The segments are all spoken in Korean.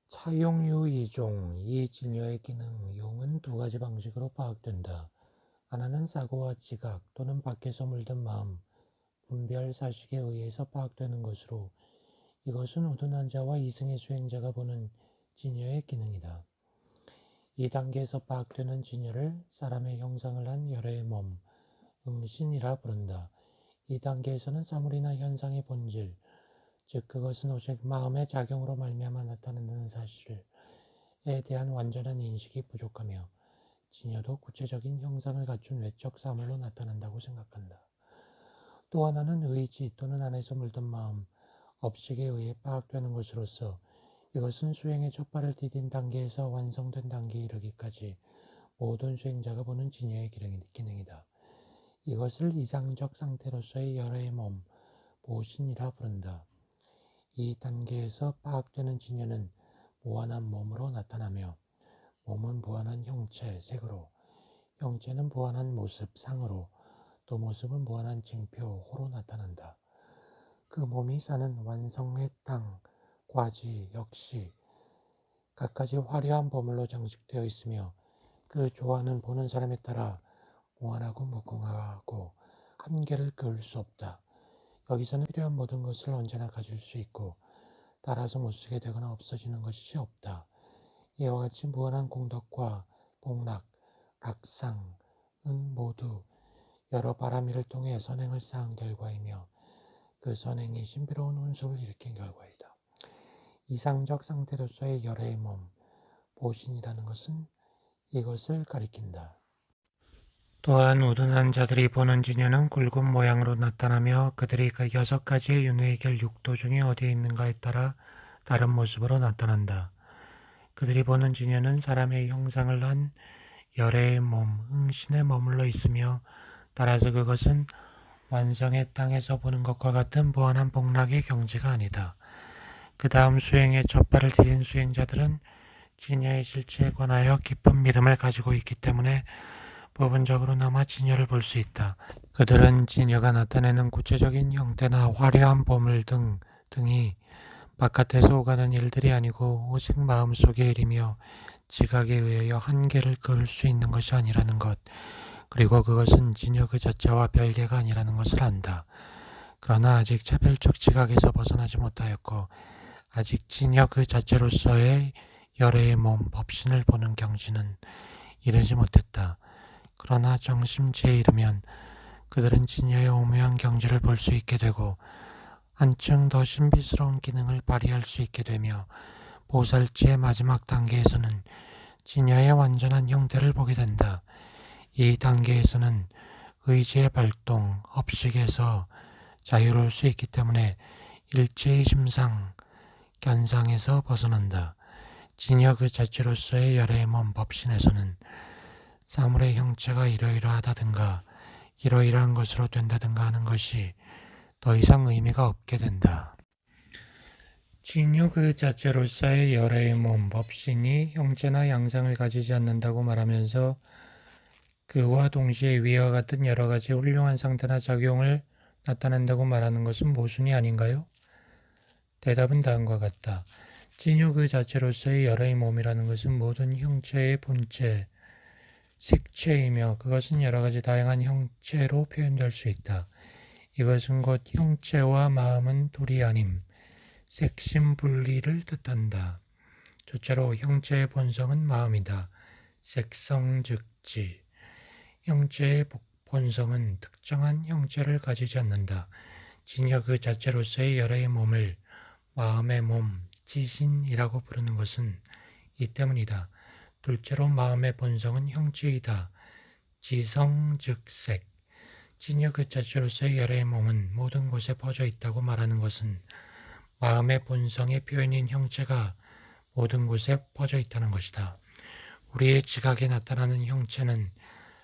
차용유 이종, 이 진여의 기능, 용은 두 가지 방식으로 파악된다. 하나는 사고와 지각 또는 밖에서 물든 마음, 분별 사식에 의해서 파악되는 것으로 이것은 우둔한 자와 이승의 수행자가 보는 진여의 기능이다. 이 단계에서 파악되는 진여를 사람의 형상을 한 열애의 몸, 응신이라 부른다. 이 단계에서는 사물이나 현상의 본질, 즉 그것은 오직 마음의 작용으로 말미암아 나타난다는 사실에 대한 완전한 인식이 부족하며 진여도 구체적인 형상을 갖춘 외적 사물로 나타난다고 생각한다. 또 하나는 의지 또는 안에서 물든 마음, 업식에 의해 파악되는 것으로서 이것은 수행의 첫 발을 디딘 단계에서 완성된 단계에 이르기까지 모든 수행자가 보는 진여의 기능이다. 이것을 이상적 상태로서의 열애의 몸, 보신이라 부른다. 이 단계에서 파악되는 진여는 무한한 몸으로 나타나며 몸은 무한한 형체, 색으로, 형체는 무한한 모습, 상으로, 또 모습은 무한한 징표, 호로 나타난다. 그 몸이 사는 완성의 땅, 과지 역시 갖가지 화려한 보물로 장식되어 있으며 그 조화는 보는 사람에 따라 무한하고 무궁하고 한계를 그을 수 없다. 여기서는 필요한 모든 것을 언제나 가질 수 있고 따라서 못쓰게 되거나 없어지는 것이 없다. 이와 같이 무한한 공덕과 복락, 낙상은 모두 여러 바람일을 통해 선행을 쌓은 결과이며 그 선행이 신비로운 운석을 일으킨 결과이다. 이상적 상태로서의 열애의 몸, 보신이라는 것은 이것을 가리킨다. 또한 우둔한 자들이 보는 진여는 굵은 모양으로 나타나며 그들이 그 6가지의 윤회결 6도 중에 어디에 있는가에 따라 다른 모습으로 나타난다. 그들이 보는 진여는 사람의 형상을 한 열애의 몸, 응신에 머물러 있으며 따라서 그것은 완성의 땅에서 보는 것과 같은 무한한 복락의 경지가 아니다. 그 다음 수행의 첫 발을 디딘 수행자들은 진여의 실체에 관하여 깊은 믿음을 가지고 있기 때문에 부분적으로나마 진여를 볼 수 있다. 그들은 진여가 나타내는 구체적인 형태나 화려한 보물 등이 바깥에서 오가는 일들이 아니고 오직 마음속의 일이며 지각에 의하여 한계를 그을 수 있는 것이 아니라는 것, 그리고 그것은 진여 그 자체와 별개가 아니라는 것을 안다. 그러나 아직 차별적 지각에서 벗어나지 못하였고 아직 진여 그 자체로서의 열애의 몸, 법신을 보는 경지는 이르지 못했다. 그러나 정심지에 이르면 그들은 진여의 오묘한 경지를 볼 수 있게 되고 한층 더 신비스러운 기능을 발휘할 수 있게 되며 보살지의 마지막 단계에서는 진여의 완전한 형태를 보게 된다. 이 단계에서는 의지의 발동, 업식에서 자유로울 수 있기 때문에 일체의 심상, 견상에서 벗어난다. 진여 그 자체로서의 열애의 몸 법신에서는 사물의 형체가 이러이러하다든가 이러이러한 것으로 된다든가 하는 것이 더 이상 의미가 없게 된다. 진여 그 자체로서의 열애의 몸 법신이 형체나 양상을 가지지 않는다고 말하면서 그와 동시에 위와 같은 여러 가지 훌륭한 상태나 작용을 나타낸다고 말하는 것은 모순이 아닌가요? 대답은 다음과 같다. 진여 그 자체로서의 열애의 몸이라는 것은 모든 형체의 본체, 색체이며 그것은 여러 가지 다양한 형체로 표현될 수 있다. 이것은 곧 형체와 마음은 둘이 아님, 색심분리를 뜻한다. 첫째로 형체의 본성은 마음이다. 색성 즉 지. 형체의 본성은 특정한 형체를 가지지 않는다. 진여 그 자체로서의 열애의 몸을 마음의 몸, 지신이라고 부르는 것은 이 때문이다. 둘째로 마음의 본성은 형체이다. 지성 즉 색. 진여 그 자체로서의 열애의 몸은 모든 곳에 퍼져 있다고 말하는 것은 마음의 본성의 표현인 형체가 모든 곳에 퍼져 있다는 것이다. 우리의 지각에 나타나는 형체는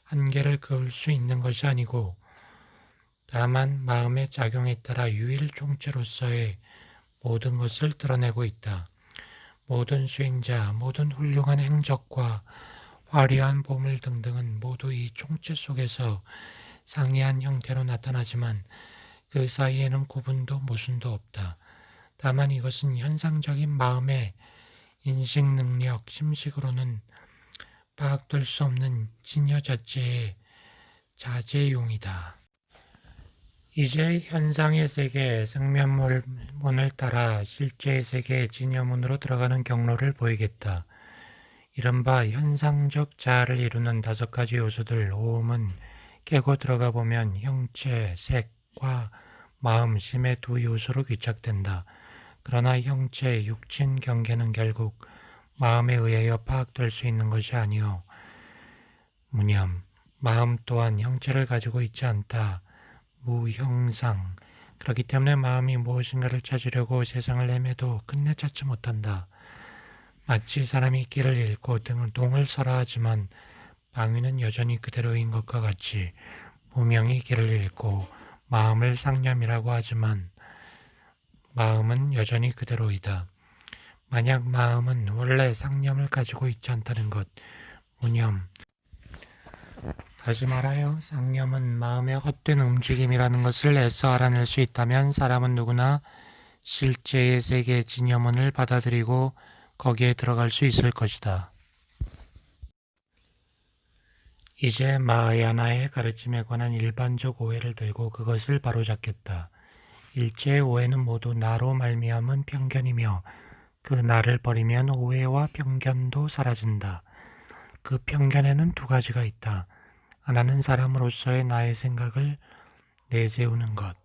한계를 그을 수 있는 것이 아니고 다만 마음의 작용에 따라 유일 총체로서의 모든 것을 드러내고 있다. 모든 수행자, 모든 훌륭한 행적과 화려한 보물 등등은 모두 이 총체 속에서 상이한 형태로 나타나지만 그 사이에는 구분도 모순도 없다. 다만 이것은 현상적인 마음의 인식 능력, 심식으로는 파악될 수 없는 진여 자체의 자재용이다. 이제 현상의 세계, 생면문을 따라 실제의 세계의 진여문으로 들어가는 경로를 보이겠다. 이른바 현상적 자아를 이루는 5가지 요소들 오음은 깨고 들어가 보면 형체, 색과 마음, 심의 2 요소로 귀착된다. 그러나 형체, 육친 경계는 결국 마음에 의하여 파악될 수 있는 것이 아니요 무념, 마음 또한 형체를 가지고 있지 않다. 무형상. 그렇기 때문에 마음이 무엇인가를 찾으려고 세상을 헤매도 끝내 찾지 못한다. 마치 사람이 길을 잃고 동을 서라 하지만 방위는 여전히 그대로인 것과 같이 무명이 길을 잃고 마음을 상념이라고 하지만 마음은 여전히 그대로이다. 만약 마음은 원래 상념을 가지고 있지 않다는 것, 무념. 다시 말하여 상념은 마음의 헛된 움직임이라는 것을 애써 알아낼 수 있다면 사람은 누구나 실제의 세계 진여문을 받아들이고 거기에 들어갈 수 있을 것이다. 이제 마하야나의 가르침에 관한 일반적 오해를 들고 그것을 바로잡겠다. 일체의 오해는 모두 나로 말미암은 편견이며 그 나를 버리면 오해와 편견도 사라진다. 그 편견에는 2가지가 있다. 하나는 사람으로서의 나의 생각을 내세우는 것,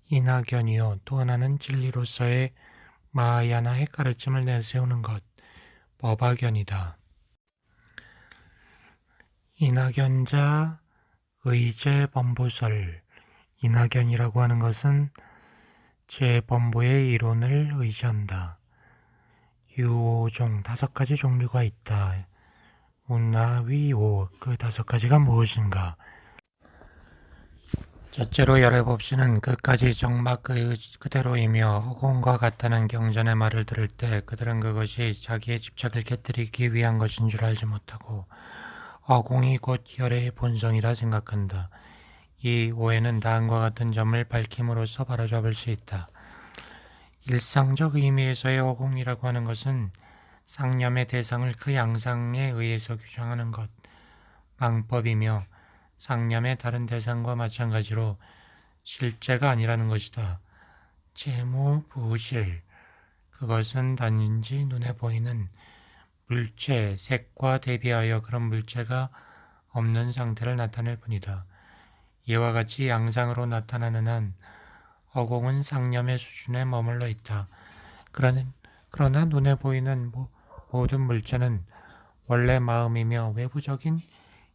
인하견이요. 또 하나는 진리로서의 마하야나의 가르침을 내세우는 것, 법화견이다. 인하견자 의제범부설. 인하견이라고 하는 것은 제범부의 이론을 의지한다. 유오종 5가지 종류가 있다. 운나위오 그 5가지가 무엇인가? 첫째로 열애법신은 끝까지 정막 그대로이며 허공과 같다는 경전의 말을 들을 때 그들은 그것이 자기의 집착을 깨뜨리기 위한 것인 줄 알지 못하고 허공이 곧 열애의 본성이라 생각한다. 이 오해는 다음과 같은 점을 밝힘으로써 바로잡을 수 있다. 일상적 의미에서의 허공이라고 하는 것은 상념의 대상을 그 양상에 의해서 규정하는 것, 망법이며 상념의 다른 대상과 마찬가지로 실제가 아니라는 것이다. 재무부실, 그것은 단지 눈에 보이는 물체, 색과 대비하여 그런 물체가 없는 상태를 나타낼 뿐이다. 이와 같이 양상으로 나타나는 한 허공은 상념의 수준에 머물러 있다. 그러나 눈에 보이는 모든 물체는 원래 마음이며 외부적인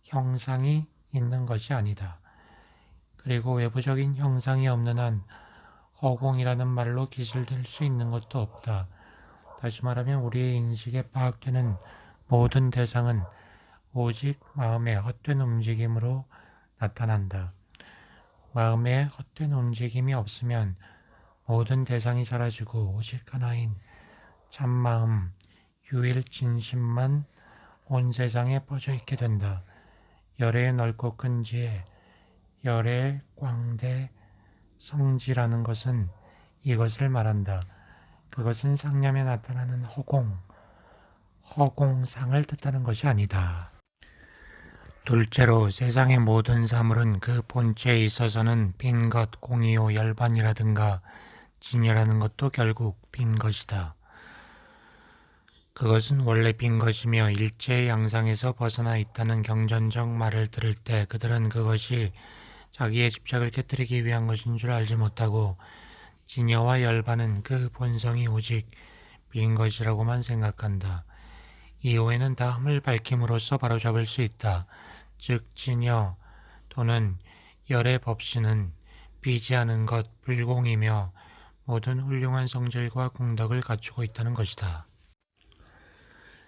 형상이 있는 것이 아니다. 그리고 외부적인 형상이 없는 한 허공이라는 말로 기술될 수 있는 것도 없다. 다시 말하면 우리의 인식에 파악되는 모든 대상은 오직 마음의 헛된 움직임으로 나타난다. 마음의 헛된 움직임이 없으면 모든 대상이 사라지고 오직 하나인 참마음, 유일 진심만 온 세상에 퍼져 있게 된다. 열애의 넓고 큰 지혜, 열애의 광대 성지라는 것은 이것을 말한다. 그것은 상념에 나타나는 허공상을 뜻하는 것이 아니다. 둘째로 세상의 모든 사물은 그 본체에 있어서는 빈 것, 공이요, 열반이라든가 진여라는 것도 결국 빈 것이다. 그것은 원래 빈 것이며 일체의 양상에서 벗어나 있다는 경전적 말을 들을 때 그들은 그것이 자기의 집착을 깨뜨리기 위한 것인 줄 알지 못하고 진여와 열반은 그 본성이 오직 빈 것이라고만 생각한다. 이 오해는 다음을 밝힘으로써 바로잡을 수 있다. 즉 진여 또는 열의 법신은 비지 않은 것, 불공이며 모든 훌륭한 성질과 공덕을 갖추고 있다는 것이다.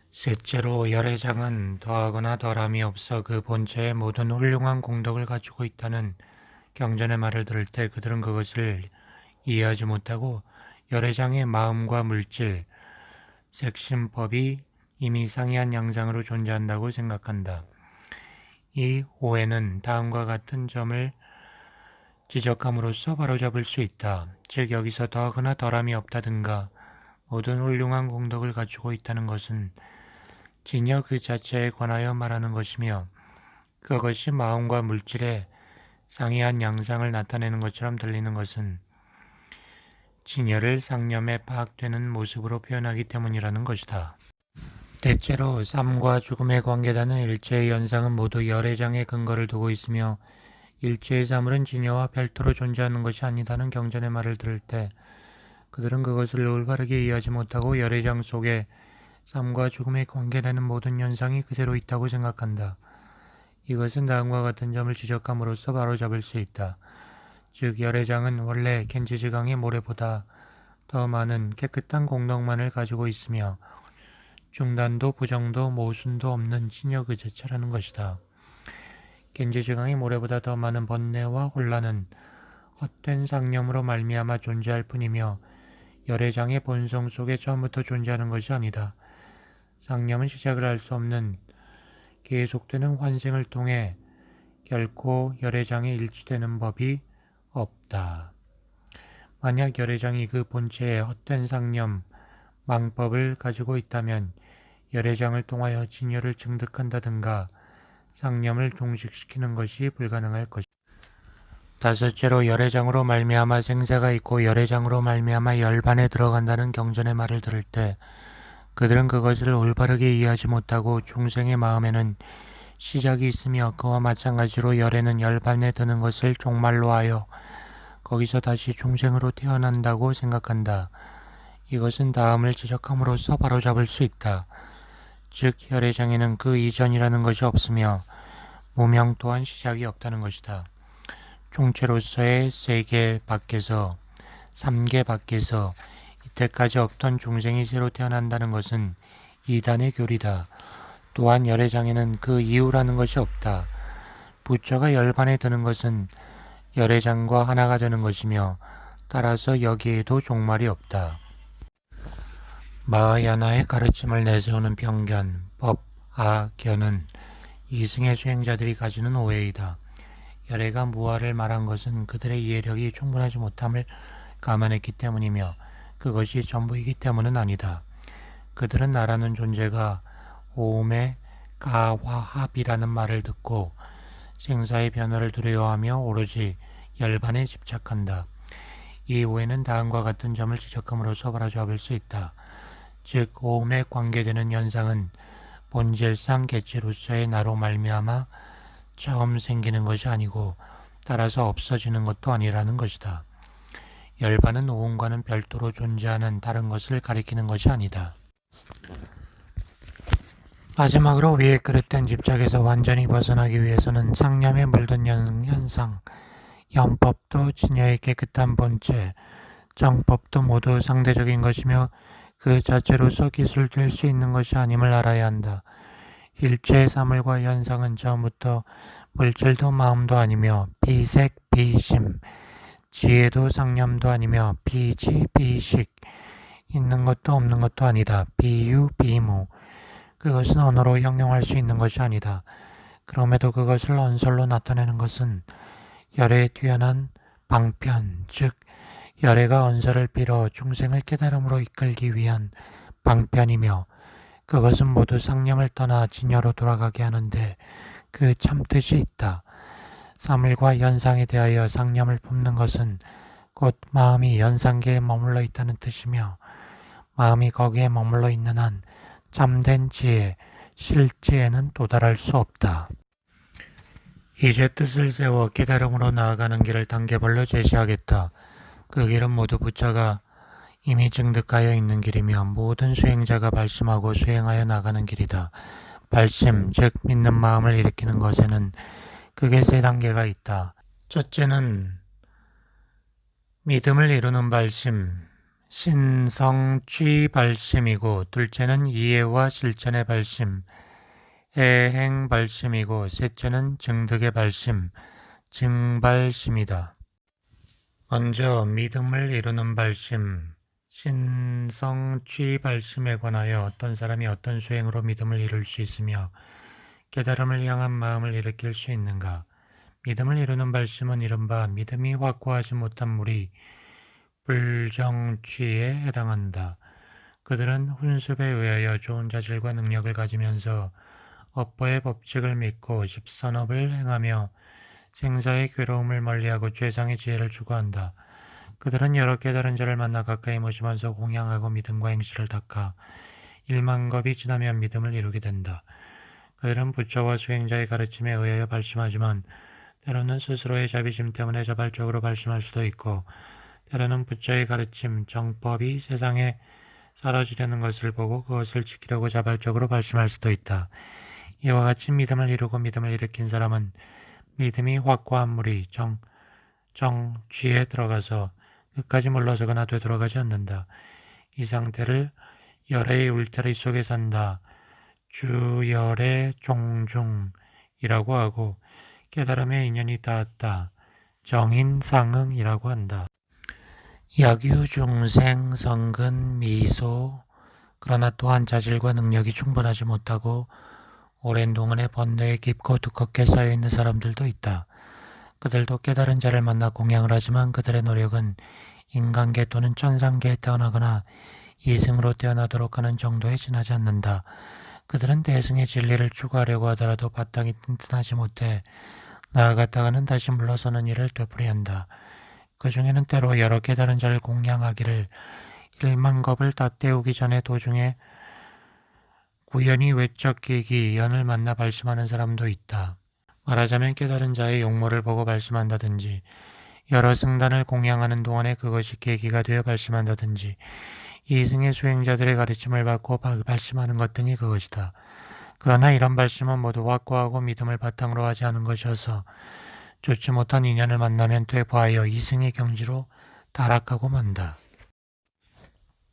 셋째로 열의 장은 더하거나 덜함이 없어 그 본체의 모든 훌륭한 공덕을 갖추고 있다는 경전의 말을 들을 때 그들은 그것을 이해하지 못하고 열의 장의 마음과 물질, 색심법이 이미 상이한 양상으로 존재한다고 생각한다. 이 오해는 다음과 같은 점을 지적함으로써 바로잡을 수 있다. 즉 여기서 더하거나 덜함이 없다든가 모든 훌륭한 공덕을 갖추고 있다는 것은 진여 그 자체에 관하여 말하는 것이며 그것이 마음과 물질의 상이한 양상을 나타내는 것처럼 들리는 것은 진여를 상념에 파악되는 모습으로 표현하기 때문이라는 것이다. 대체로 삶과 죽음에 관계되는 일체의 현상은 모두 열애장에 근거를 두고 있으며 일체의 사물은 진여와 별도로 존재하는 것이 아니다는 경전의 말을 들을 때 그들은 그것을 올바르게 이해하지 못하고 열애장 속에 삶과 죽음에 관계되는 모든 현상이 그대로 있다고 생각한다. 이것은 다음과 같은 점을 지적함으로써 바로잡을 수 있다. 즉 열애장은 원래 겐지지강의 모래보다 더 많은 깨끗한 공덕만을 가지고 있으며 중단도 부정도 모순도 없는 진여 그 자체라는 것이다. 겐지지강의 모래보다 더 많은 번뇌와 혼란은 헛된 상념으로 말미암아 존재할 뿐이며 열애장의 본성 속에 처음부터 존재하는 것이 아니다. 상념은 시작을 할 수 없는 계속되는 환생을 통해 결코 열애장에 일치되는 법이 없다. 만약 열애장이 그 본체의 헛된 상념, 망법을 가지고 있다면 열애장을 통하여 진여를 증득한다든가 상념을 종식시키는 것이 불가능할 것이다. 다섯째로 열애장으로 말미암아 생사가 있고 열애장으로 말미암아 열반에 들어간다는 경전의 말을 들을 때 그들은 그것을 올바르게 이해하지 못하고 중생의 마음에는 시작이 있으며 그와 마찬가지로 열애는 열반에 드는 것을 종말로 하여 거기서 다시 중생으로 태어난다고 생각한다. 이것은 다음을 지적함으로써 바로잡을 수 있다. 즉 열애장에는 그 이전이라는 것이 없으며 무명 또한 시작이 없다는 것이다. 총체로서의 세계 밖에서 3계 밖에서 이때까지 없던 중생이 새로 태어난다는 것은 이단의 교리다. 또한 열애장에는 그 이유라는 것이 없다. 부처가 열반에 드는 것은 열애장과 하나가 되는 것이며 따라서 여기에도 종말이 없다. 마하야나의 가르침을 내세우는 병견, 법, 아견은 이승의 수행자들이 가지는 오해이다. 열애가 무아를 말한 것은 그들의 이해력이 충분하지 못함을 감안했기 때문이며 그것이 전부이기 때문은 아니다. 그들은 나라는 존재가 오음의 가화합이라는 말을 듣고 생사의 변화를 두려워하며 오로지 열반에 집착한다. 이 오해는 다음과 같은 점을 지적함으로써 바로잡을 수 있다. 즉 오음에 관계되는 현상은 본질상 개체로서의 나로 말미암아 처음 생기는 것이 아니고 따라서 없어지는 것도 아니라는 것이다. 열반은 오음과는 별도로 존재하는 다른 것을 가리키는 것이 아니다. 마지막으로 위에 그릇된 집착에서 완전히 벗어나기 위해서는 상념에 물든 현상, 연법도 진여의 깨끗한 본체, 정법도 모두 상대적인 것이며 그 자체로서 기술될 수 있는 것이 아님을 알아야 한다. 일체의 사물과 현상은 처음부터 물질도 마음도 아니며 비색, 비심, 지혜도 상념도 아니며 비지, 비식, 있는 것도 없는 것도 아니다. 비유, 비무, 그것은 언어로 형용할 수 있는 것이 아니다. 그럼에도 그것을 언설로 나타내는 것은 열애의 뛰어난 방편, 즉 열애가 언설을 빌어 중생을 깨달음으로 이끌기 위한 방편이며 그것은 모두 상념을 떠나 진여로 돌아가게 하는데 그 참뜻이 있다. 사물과 현상에 대하여 상념을 품는 것은 곧 마음이 현상계에 머물러 있다는 뜻이며 마음이 거기에 머물러 있는 한 참된 지혜, 실지에는 도달할 수 없다. 이제 뜻을 세워 깨달음으로 나아가는 길을 단계별로 제시하겠다. 그 길은 모두 부처가 이미 증득하여 있는 길이며 모든 수행자가 발심하고 수행하여 나가는 길이다. 발심, 즉 믿는 마음을 일으키는 것에는 크게 세 단계가 있다. 첫째는 믿음을 이루는 발심, 신성취 발심이고 둘째는 이해와 실천의 발심, 해행 발심이고 셋째는 증득의 발심, 증발심이다. 먼저 믿음을 이루는 발심, 신성취 발심에 관하여 어떤 사람이 어떤 수행으로 믿음을 이룰 수 있으며 깨달음을 향한 마음을 일으킬 수 있는가? 믿음을 이루는 발심은 이른바 믿음이 확고하지 못한 무리, 불정취에 해당한다. 그들은 훈습에 의하여 좋은 자질과 능력을 가지면서 업보의 법칙을 믿고 집선업을 행하며 생사의 괴로움을 멀리하고 최상의 지혜를 추구한다. 그들은 여러 깨달은 자를 만나 가까이 모시면서 공양하고 믿음과 행실을 닦아 1만 겁이 지나면 믿음을 이루게 된다. 그들은 부처와 수행자의 가르침에 의하여 발심하지만 때로는 스스로의 자비심 때문에 자발적으로 발심할 수도 있고 때로는 부처의 가르침, 정법이 세상에 사라지려는 것을 보고 그것을 지키려고 자발적으로 발심할 수도 있다. 이와 같이 믿음을 이루고 믿음을 일으킨 사람은 믿음이 확고한 물이 쥐에 들어가서 끝까지 물러서거나 되돌아가지 않는다. 이 상태를 열의 울타리 속에 산다. 주열의 종중이라고 하고 깨달음의 인연이 닿았다. 정인상응이라고 한다. 약유중생 성근 미소 그러나 또한 자질과 능력이 충분하지 못하고 오랜 동안의 번뇌에 깊고 두껍게 쌓여있는 사람들도 있다. 그들도 깨달은 자를 만나 공양을 하지만 그들의 노력은 인간계 또는 천상계에 태어나거나 이승으로 태어나도록 하는 정도에 지나지 않는다. 그들은 대승의 진리를 추구하려고 하더라도 바탕이 튼튼하지 못해 나아갔다가는 다시 물러서는 일을 되풀이한다. 그 중에는 때로 여러 깨달은 자를 공양하기를 1만 겁을 다 때우기 전에 도중에 우연히 외적 계기 연을 만나 발심하는 사람도 있다. 말하자면 깨달은 자의 용모를 보고 발심한다든지 여러 승단을 공양하는 동안에 그것이 계기가 되어 발심한다든지 이승의 수행자들의 가르침을 받고 발심하는 것 등이 그것이다. 그러나 이런 발심은 모두 확고하고 믿음을 바탕으로 하지 않은 것이어서 좋지 못한 인연을 만나면 되보하여 이승의 경지로 타락하고 만다.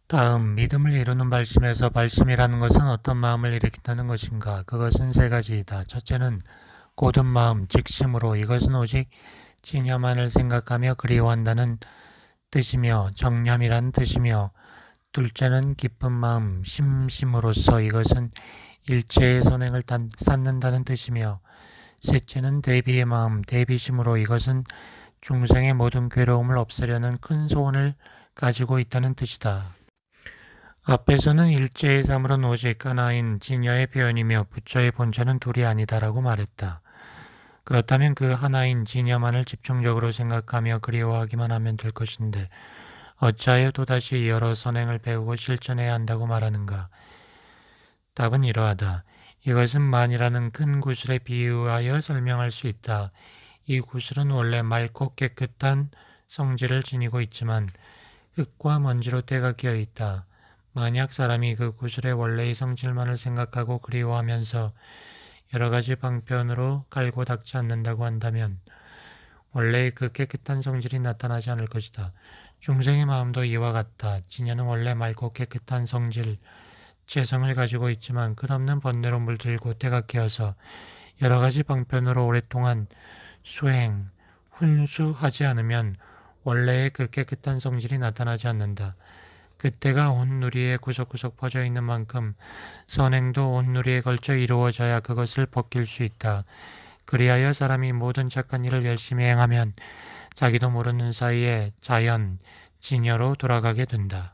다음, 믿음을 이루는 발심에서 발심이라는 것은 어떤 마음을 일으킨다는 것인가? 그것은 세 가지이다. 첫째는 고든 마음, 직심으로 이것은 오직 진여만을 생각하며 그리워한다는 뜻이며 정념이란 뜻이며 둘째는 기쁜 마음, 심심으로서 이것은 일체의 선행을 쌓는다는 뜻이며 셋째는 대비의 마음, 대비심으로 이것은 중생의 모든 괴로움을 없애려는 큰 소원을 가지고 있다는 뜻이다. 앞에서는 일체의 삶으로는 오직 하나인 진여의 표현이며 부처의 본체는 둘이 아니다라고 말했다. 그렇다면 그 하나인 진여만을 집중적으로 생각하며 그리워하기만 하면 될 것인데 어찌하여 또다시 여러 선행을 배우고 실천해야 한다고 말하는가? 답은 이러하다. 이것은 만이라는 큰 구슬에 비유하여 설명할 수 있다. 이 구슬은 원래 맑고 깨끗한 성질을 지니고 있지만 흙과 먼지로 때가 끼어 있다. 만약 사람이 그 구슬의 원래의 성질만을 생각하고 그리워하면서 여러 가지 방편으로 갈고 닦지 않는다고 한다면 원래의 그 깨끗한 성질이 나타나지 않을 것이다. 중생의 마음도 이와 같다. 진여는 원래 맑고 깨끗한 성질, 재성을 가지고 있지만 끝없는 번뇌로 물들고 때가 끼어서 여러 가지 방편으로 오랫동안 수행, 훈수하지 않으면 원래의 그 깨끗한 성질이 나타나지 않는다. 그때가 온 누리에 구석구석 퍼져 있는 만큼 선행도 온 누리에 걸쳐 이루어져야 그것을 벗길 수 있다. 그리하여 사람이 모든 착한 일을 열심히 행하면 자기도 모르는 사이에 자연, 진여로 돌아가게 된다.